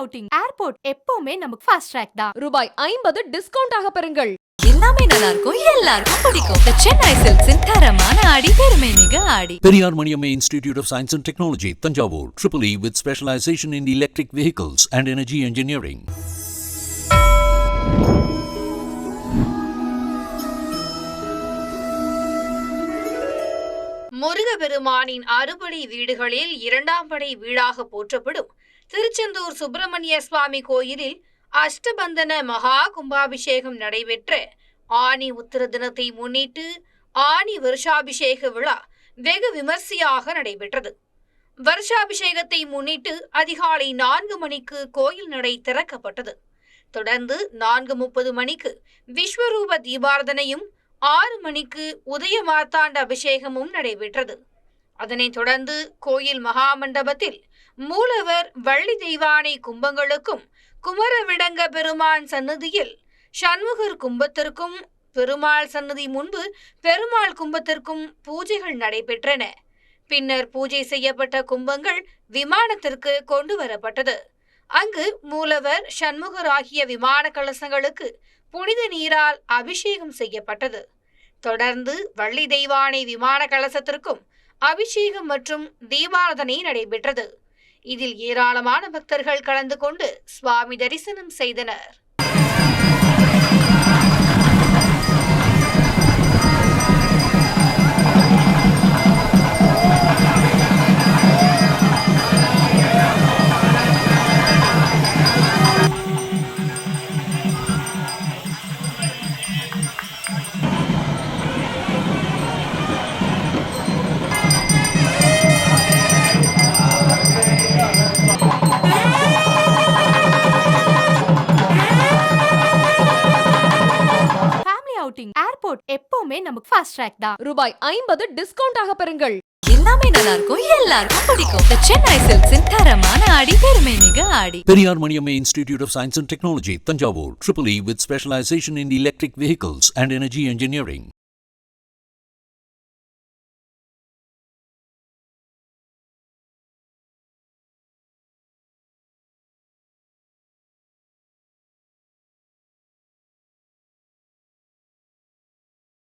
Outing airport எப்பவுமே நமக்கு fast track தான். ரூபாய் 50 டிஸ்கவுண்ட் ஆக பெறுங்கள். எல்லாமே நல்லா இருக்கும், எல்லாருக்கும் பிடிக்கும். The Chennai Silks தரமான ஆடி, பெருமை மிக ஆடி. Periyar Maniamma Institute of Science and Technology, Tanjavur, EEE with specialization in electric vehicles and energy engineering. முருகப்பெருமானின் அறுபடை வீடுகளில் இரண்டாம் படை வீடாக போற்றப்படும் திருச்செந்தூர் சுப்பிரமணிய சுவாமி கோயிலில் அஷ்டபந்தன மகா கும்பாபிஷேகம் நடைபெற்ற ஆனி உத்திர தினத்தை முன்னிட்டு ஆனி வருஷாபிஷேக விழா வெகு விமர்சையாக நடைபெற்றது. வருஷாபிஷேகத்தை முன்னிட்டு அதிகாலை 4 மணிக்கு கோயில் நடை திறக்கப்பட்டது. தொடர்ந்து 4:30 மணிக்கு விஸ்வரூப தீபாரதனையும் 6 மணிக்கு உதய மார்த்தாண்ட அபிஷேகமும் நடைபெற்றது. அதனைத் தொடர்ந்து கோயில் மகாமண்டபத்தில் மூலவர் வள்ளி தெய்வானை கும்பங்களுக்கும் குமரவிடங்க பெருமான் சன்னதியில் சண்முகர் கும்பத்திற்கும் பெருமாள் சன்னதி முன்பு பெருமாள் கும்பத்திற்கும் பூஜைகள் நடைபெற்றன. பின்னர் பூஜை செய்யப்பட்ட கும்பங்கள் விமானத்திற்கு கொண்டு வரப்பட்டது. அங்கு மூலவர் சண்முகர் ஆகிய விமான கலசங்களுக்கு புனித நீரால் அபிஷேகம் செய்யப்பட்டது. தொடர்ந்து வள்ளி தெய்வானை விமான கலசத்திற்கும் அபிஷேகம் மற்றும் தீபாராதனை நடைபெற்றது. இதில் ஏராளமான பக்தர்கள் கலந்து கொண்டு சுவாமி தரிசனம் செய்தனர். ஏர்போர்ட் எப்பவுமே நமக்கு ஃபாஸ்ட் ட்ராக் தான். ரூபாய் 50 டிஸ்கவுண்ட் ஆக பெறுங்கள். எல்லாமே நல்லா இருக்கும், எல்லாருக்கும் பிடிக்கும். The Chennai Silks தரமான ஆடி, பெருமை மிக ஆடி. Periyar Maniamma Institute of Science and Technology, Tanjavur, EEE with specialization in electric vehicles and energy engineering.